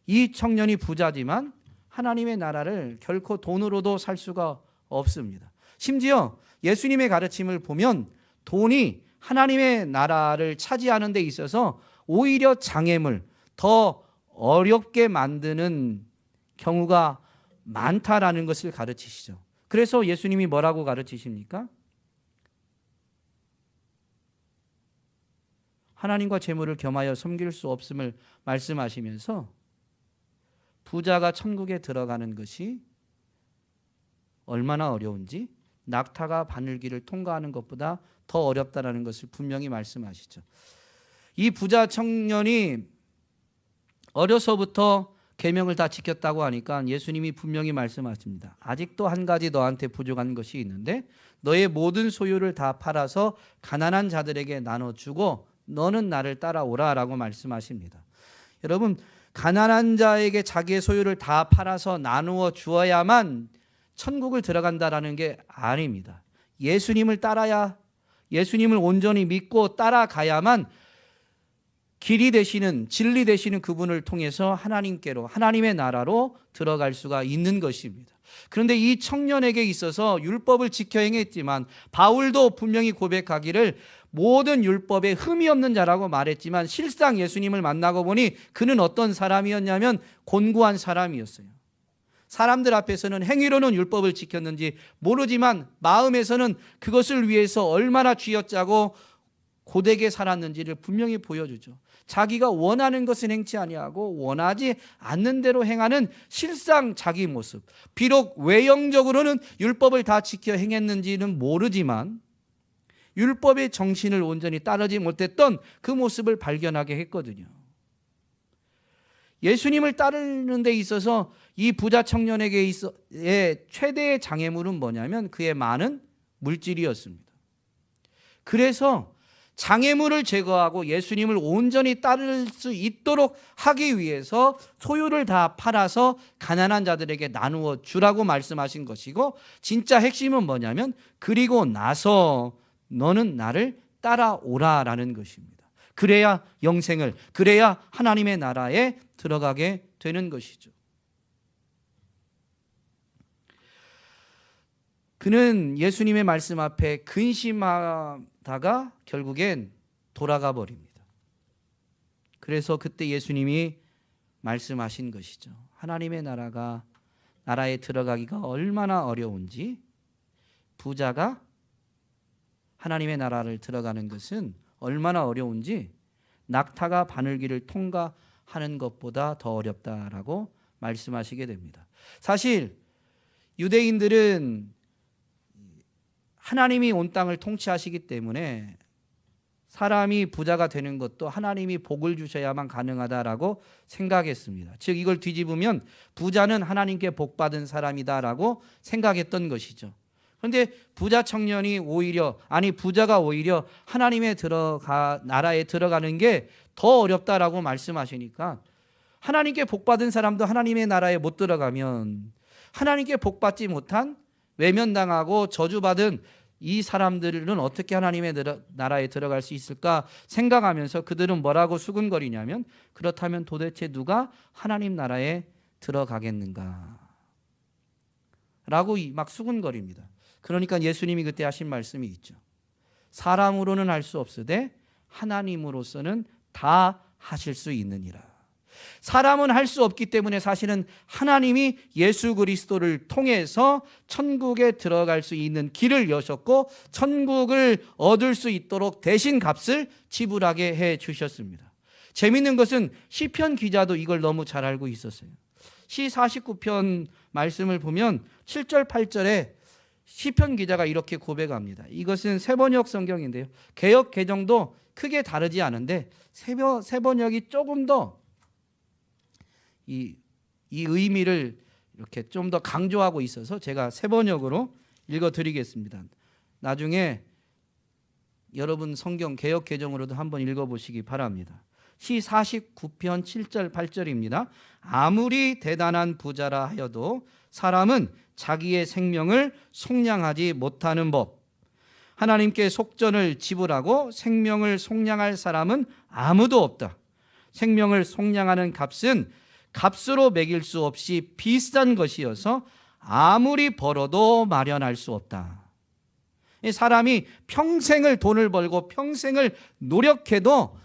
이 청년이 부자지만 하나님의 나라를 결코 돈으로도 살 수가 없습니다. 심지어 예수님의 가르침을 보면 돈이 하나님의 나라를 차지하는 데 있어서 오히려 장애물, 더 어렵게 만드는 경우가 많다라는 것을 가르치시죠. 그래서 예수님이 뭐라고 가르치십니까? 하나님과 재물을 겸하여 섬길 수 없음을 말씀하시면서 부자가 천국에 들어가는 것이 얼마나 어려운지, 낙타가 바늘길을 통과하는 것보다 더 어렵다라는 것을 분명히 말씀하시죠. 이 부자 청년이 어려서부터 계명을 다 지켰다고 하니까 예수님이 분명히 말씀하십니다. 아직도 한 가지 너한테 부족한 것이 있는데 너의 모든 소유를 다 팔아서 가난한 자들에게 나눠주고 너는 나를 따라오라 라고 말씀하십니다. 여러분, 가난한 자에게 자기의 소유를 다 팔아서 나누어 주어야만 천국을 들어간다라는 게 아닙니다. 예수님을 따라야, 예수님을 온전히 믿고 따라가야만 길이 되시는, 진리 되시는 그분을 통해서 하나님께로, 하나님의 나라로 들어갈 수가 있는 것입니다. 그런데 이 청년에게 있어서 율법을 지켜 행했지만, 바울도 분명히 고백하기를 모든 율법에 흠이 없는 자라고 말했지만 실상 예수님을 만나고 보니 그는 어떤 사람이었냐면 곤고한 사람이었어요. 사람들 앞에서는 행위로는 율법을 지켰는지 모르지만 마음에서는 그것을 위해서 얼마나 쥐어짜고 고되게 살았는지를 분명히 보여주죠. 자기가 원하는 것은 행치 아니하고 원하지 않는 대로 행하는 실상 자기 모습. 비록 외형적으로는 율법을 다 지켜 행했는지는 모르지만 율법의 정신을 온전히 따르지 못했던 그 모습을 발견하게 했거든요. 예수님을 따르는 데 있어서 이 부자 청년에게의 최대의 장애물은 뭐냐면 그의 많은 물질이었습니다. 그래서 장애물을 제거하고 예수님을 온전히 따를 수 있도록 하기 위해서 소유를 다 팔아서 가난한 자들에게 나누어 주라고 말씀하신 것이고, 진짜 핵심은 뭐냐면 그리고 나서 너는 나를 따라오라라는 것입니다. 그래야 영생을, 그래야 하나님의 나라에 들어가게 되는 것이죠. 그는 예수님의 말씀 앞에 근심하다가 결국엔 돌아가 버립니다. 그래서 그때 예수님이 말씀하신 것이죠. 하나님의 나라에 들어가기가 얼마나 어려운지, 부자가 하나님의 나라를 들어가는 것은 얼마나 어려운지 낙타가 바늘길을 통과하는 것보다 더 어렵다라고 말씀하시게 됩니다. 사실 유대인들은 하나님이 온 땅을 통치하시기 때문에 사람이 부자가 되는 것도 하나님이 복을 주셔야만 가능하다라고 생각했습니다. 즉 이걸 뒤집으면 부자는 하나님께 복받은 사람이다라고 생각했던 것이죠. 그런데 부자가 오히려 하나님의 나라에 들어가는 게 더 어렵다라고 말씀하시니까, 하나님께 복받은 사람도 하나님의 나라에 못 들어가면 하나님께 복받지 못한 외면당하고 저주받은 이 사람들은 어떻게 하나님의 나라에 들어갈 수 있을까 생각하면서 그들은 뭐라고 수군거리냐면, 그렇다면 도대체 누가 하나님 나라에 들어가겠는가 라고 막 수군거립니다. 그러니까 예수님이 그때 하신 말씀이 있죠. 사람으로는 할 수 없으되 하나님으로서는 다 하실 수 있느니라. 사람은 할 수 없기 때문에 사실은 하나님이 예수 그리스도를 통해서 천국에 들어갈 수 있는 길을 여셨고 천국을 얻을 수 있도록 대신 값을 지불하게 해 주셨습니다. 재미있는 것은 시편 기자도 이걸 너무 잘 알고 있었어요. 시 49편 말씀을 보면 7절 8절에 시편 기자가 이렇게 고백합니다. 이것은 세번역 성경인데요, 개역 개정도 크게 다르지 않은데 세번역이 조금 더 이 의미를 이렇게 좀 더 강조하고 있어서 제가 세번역으로 읽어드리겠습니다. 나중에 여러분 성경 개역 개정으로도 한번 읽어보시기 바랍니다. 시 49편 7절 8절입니다. 아무리 대단한 부자라 하여도 사람은 자기의 생명을 속량하지 못하는 법. 하나님께 속전을 지불하고 생명을 속량할 사람은 아무도 없다. 생명을 속량하는 값은 값으로 매길 수 없이 비싼 것이어서 아무리 벌어도 마련할 수 없다. 사람이 평생을 돈을 벌고 평생을 노력해도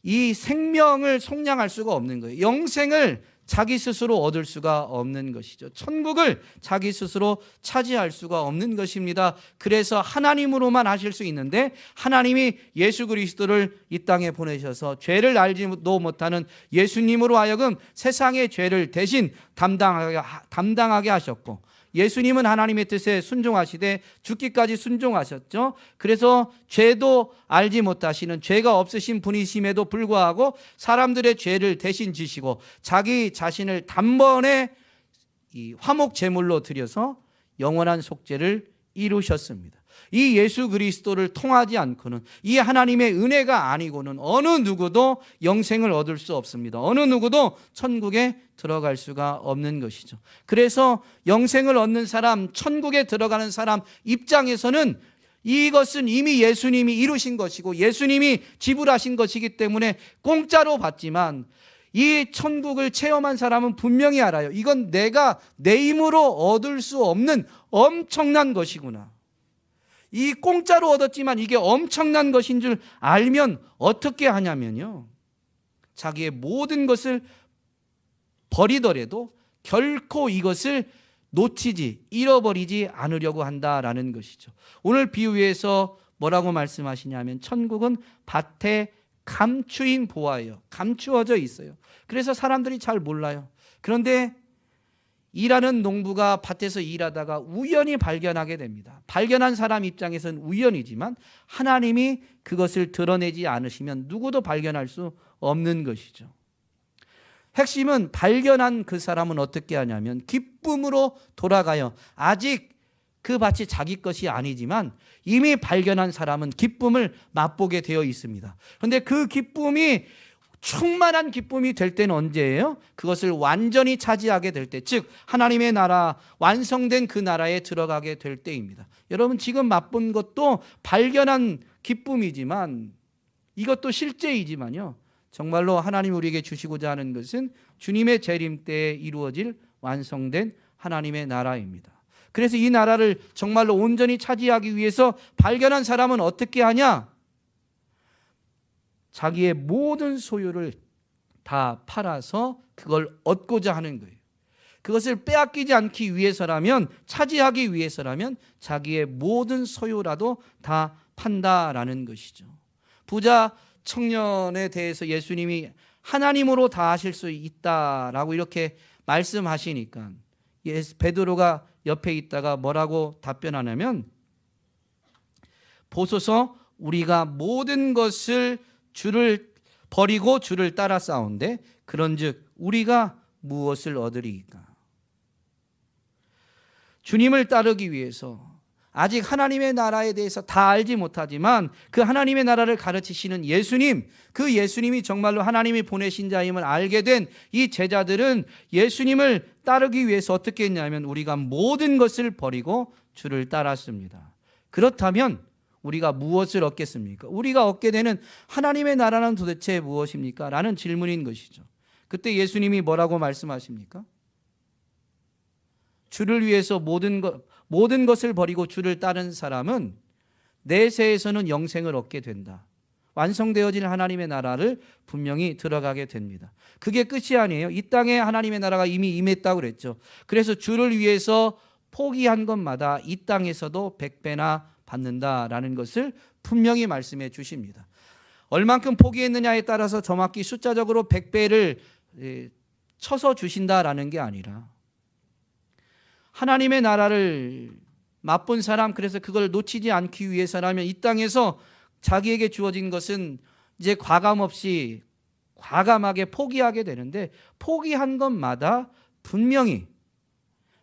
이 생명을 속량할 수가 없는 거예요. 영생을 자기 스스로 얻을 수가 없는 것이죠. 천국을 자기 스스로 차지할 수가 없는 것입니다. 그래서 하나님으로만 하실 수 있는데 하나님이 예수 그리스도를 이 땅에 보내셔서 죄를 알지도 못하는 예수님으로 하여금 세상의 죄를 대신 담당하게 하셨고, 예수님은 하나님의 뜻에 순종하시되 죽기까지 순종하셨죠. 그래서 죄도 알지 못하시는 죄가 없으신 분이심에도 불구하고 사람들의 죄를 대신 지시고 자기 자신을 단번에 이 화목 제물로 드려서 영원한 속죄를 이루셨습니다. 이 예수 그리스도를 통하지 않고는, 이 하나님의 은혜가 아니고는 어느 누구도 영생을 얻을 수 없습니다. 어느 누구도 천국에 들어갈 수가 없는 것이죠. 그래서 영생을 얻는 사람, 천국에 들어가는 사람 입장에서는 이것은 이미 예수님이 이루신 것이고 예수님이 지불하신 것이기 때문에 공짜로 받지만, 이 천국을 체험한 사람은 분명히 알아요. 이건 내가 내 힘으로 얻을 수 없는 엄청난 것이구나. 이 공짜로 얻었지만 이게 엄청난 것인 줄 알면 어떻게 하냐면요, 자기의 모든 것을 버리더라도 결코 이것을 놓치지, 잃어버리지 않으려고 한다라는 것이죠. 오늘 비유에서 뭐라고 말씀하시냐면 천국은 밭에 감추인 보화예요. 감추어져 있어요. 그래서 사람들이 잘 몰라요. 그런데 일하는 농부가 밭에서 일하다가 우연히 발견하게 됩니다. 발견한 사람 입장에서는 우연이지만 하나님이 그것을 드러내지 않으시면 누구도 발견할 수 없는 것이죠. 핵심은 발견한 그 사람은 어떻게 하냐면 기쁨으로 돌아가요. 아직 그 밭이 자기 것이 아니지만 이미 발견한 사람은 기쁨을 맛보게 되어 있습니다. 그런데 그 기쁨이 충만한 기쁨이 될 때는 언제예요? 그것을 완전히 차지하게 될 때, 즉 하나님의 나라, 완성된 그 나라에 들어가게 될 때입니다. 여러분, 지금 맛본 것도 발견한 기쁨이지만, 이것도 실제이지만요, 정말로 하나님 우리에게 주시고자 하는 것은 주님의 재림 때에 이루어질 완성된 하나님의 나라입니다. 그래서 이 나라를 정말로 온전히 차지하기 위해서 발견한 사람은 어떻게 하냐? 자기의 모든 소유를 다 팔아서 그걸 얻고자 하는 거예요. 그것을 빼앗기지 않기 위해서라면, 차지하기 위해서라면 자기의 모든 소유라도 다 판다라는 것이죠. 부자 청년에 대해서 예수님이 하나님으로 다 하실 수 있다라고 이렇게 말씀하시니까 베드로가 옆에 있다가 뭐라고 답변하냐면, 보소서 우리가 모든 것을 주를 버리고 주를 따라 싸운데 그런즉 우리가 무엇을 얻으리이까? 주님을 따르기 위해서 아직 하나님의 나라에 대해서 다 알지 못하지만 그 하나님의 나라를 가르치시는 예수님, 그 예수님이 정말로 하나님이 보내신 자임을 알게 된 이 제자들은 예수님을 따르기 위해서 어떻게 했냐면 우리가 모든 것을 버리고 주를 따랐습니다. 그렇다면 우리가 무엇을 얻겠습니까? 우리가 얻게 되는 하나님의 나라는 도대체 무엇입니까? 라는 질문인 것이죠. 그때 예수님이 뭐라고 말씀하십니까? 주를 위해서 모든 것을 버리고 주를 따른 사람은 내세에서는 영생을 얻게 된다. 완성되어진 하나님의 나라를 분명히 들어가게 됩니다. 그게 끝이 아니에요. 이 땅에 하나님의 나라가 이미 임했다고 그랬죠. 그래서 주를 위해서 포기한 것마다 이 땅에서도 100배나 받는다라는 것을 분명히 말씀해 주십니다. 얼만큼 포기했느냐에 따라서 정확히 숫자적으로 100배를 쳐서 주신다라는 게 아니라 하나님의 나라를 맛본 사람, 그래서 그걸 놓치지 않기 위해서라면 이 땅에서 자기에게 주어진 것은 이제 과감 없이 과감하게 포기하게 되는데, 포기한 것마다 분명히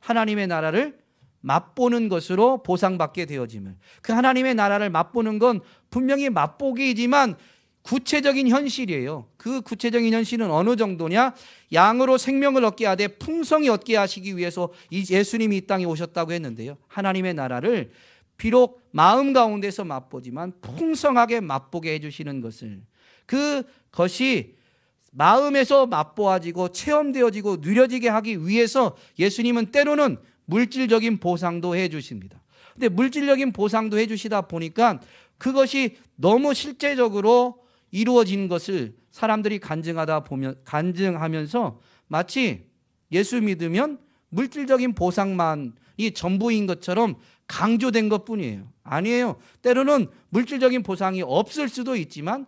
하나님의 나라를 맛보는 것으로 보상받게 되어짐을, 그 하나님의 나라를 맛보는 건 분명히 맛보기이지만 구체적인 현실이에요. 그 구체적인 현실은 어느 정도냐? 양으로 생명을 얻게 하되 풍성히 얻게 하시기 위해서 이 예수님이 이 땅에 오셨다고 했는데요, 하나님의 나라를 비록 마음 가운데서 맛보지만 풍성하게 맛보게 해주시는 것을, 그것이 마음에서 맛보아지고 체험되어지고 누려지게 하기 위해서 예수님은 때로는 물질적인 보상도 해주십니다. 근데 물질적인 보상도 해주시다 보니까 그것이 너무 실제적으로 이루어진 것을 사람들이 간증하면서 마치 예수 믿으면 물질적인 보상만이 전부인 것처럼 강조된 것뿐이에요. 아니에요. 때로는 물질적인 보상이 없을 수도 있지만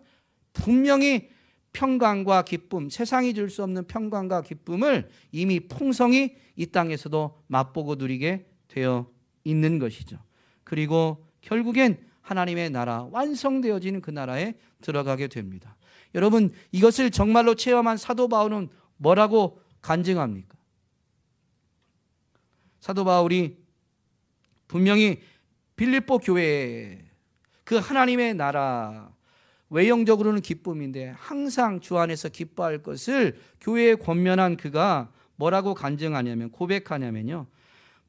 분명히 평강과 기쁨, 세상이 줄 수 없는 평강과 기쁨을 이미 풍성히 이 땅에서도 맛보고 누리게 되어 있는 것이죠. 그리고 결국엔 하나님의 나라, 완성되어지는 그 나라에 들어가게 됩니다. 여러분, 이것을 정말로 체험한 사도 바울은 뭐라고 간증합니까? 사도 바울이 분명히 빌립보 교회에 그 하나님의 나라, 외형적으로는 기쁨인데 항상 주 안에서 기뻐할 것을 교회에 권면한 그가 뭐라고 간증하냐면, 고백하냐면요,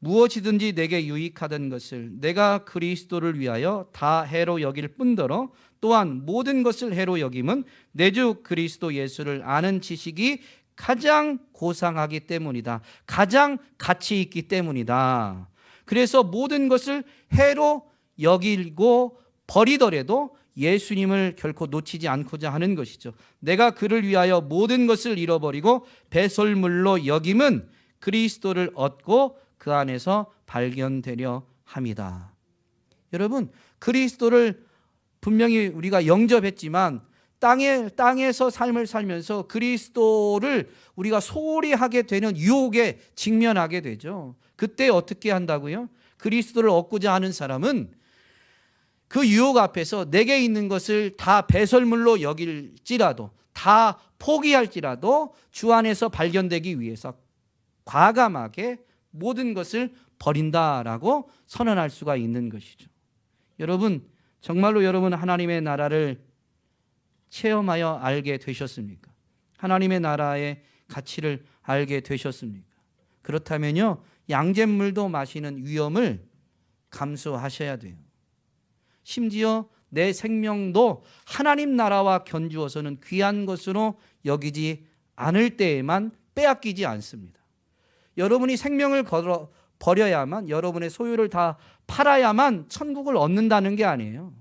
무엇이든지 내게 유익하던 것을 내가 그리스도를 위하여 다 해로 여길 뿐더러 또한 모든 것을 해로 여김은 내 주 그리스도 예수를 아는 지식이 가장 고상하기 때문이다. 가장 가치 있기 때문이다. 그래서 모든 것을 해로 여기고 버리더라도 예수님을 결코 놓치지 않고자 하는 것이죠. 내가 그를 위하여 모든 것을 잃어버리고 배설물로 여김은 그리스도를 얻고 그 안에서 발견되려 함이다. 여러분, 그리스도를 분명히 우리가 영접했지만 땅에서 삶을 살면서 그리스도를 우리가 소홀히 하게 되는 유혹에 직면하게 되죠. 그때 어떻게 한다고요? 그리스도를 얻고자 하는 사람은 그 유혹 앞에서 내게 있는 것을 다 배설물로 여길지라도, 다 포기할지라도 주 안에서 발견되기 위해서 과감하게 모든 것을 버린다라고 선언할 수가 있는 것이죠. 여러분, 정말로 여러분 하나님의 나라를 체험하여 알게 되셨습니까? 하나님의 나라의 가치를 알게 되셨습니까? 그렇다면요, 양잿물도 마시는 위험을 감수하셔야 돼요. 심지어 내 생명도 하나님 나라와 견주어서는 귀한 것으로 여기지 않을 때에만 빼앗기지 않습니다. 여러분이 생명을 버려야만, 여러분의 소유를 다 팔아야만 천국을 얻는다는 게 아니에요.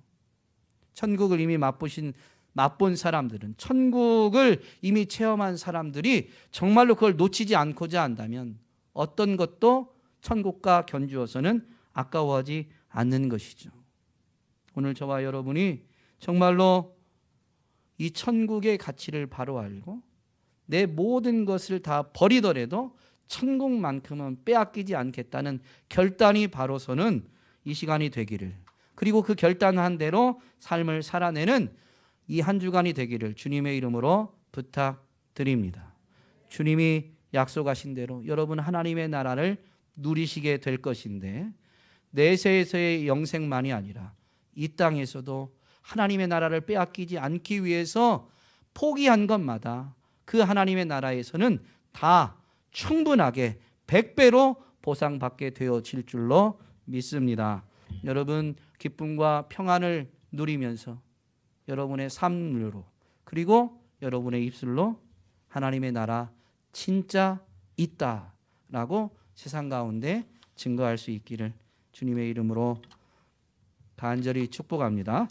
천국을 이미 맛본 사람들은, 천국을 이미 체험한 사람들이 정말로 그걸 놓치지 않고자 한다면 어떤 것도 천국과 견주어서는 아까워하지 않는 것이죠. 오늘 저와 여러분이 정말로 이 천국의 가치를 바로 알고 내 모든 것을 다 버리더라도 천국만큼은 빼앗기지 않겠다는 결단이 바로 서는 이 시간이 되기를, 그리고 그 결단한 대로 삶을 살아내는 이 한 주간이 되기를 주님의 이름으로 부탁드립니다. 주님이 약속하신 대로 여러분 하나님의 나라를 누리시게 될 것인데, 내세에서의 영생만이 아니라 이 땅에서도 하나님의 나라를 빼앗기지 않기 위해서 포기한 것마다 그 하나님의 나라에서는 다 충분하게 100배로 보상받게 되어질 줄로 믿습니다. 여러분, 기쁨과 평안을 누리면서 여러분의 삶으로, 그리고 여러분의 입술로 하나님의 나라 진짜 있다라고 세상 가운데 증거할 수 있기를 주님의 이름으로 간절히 축복합니다.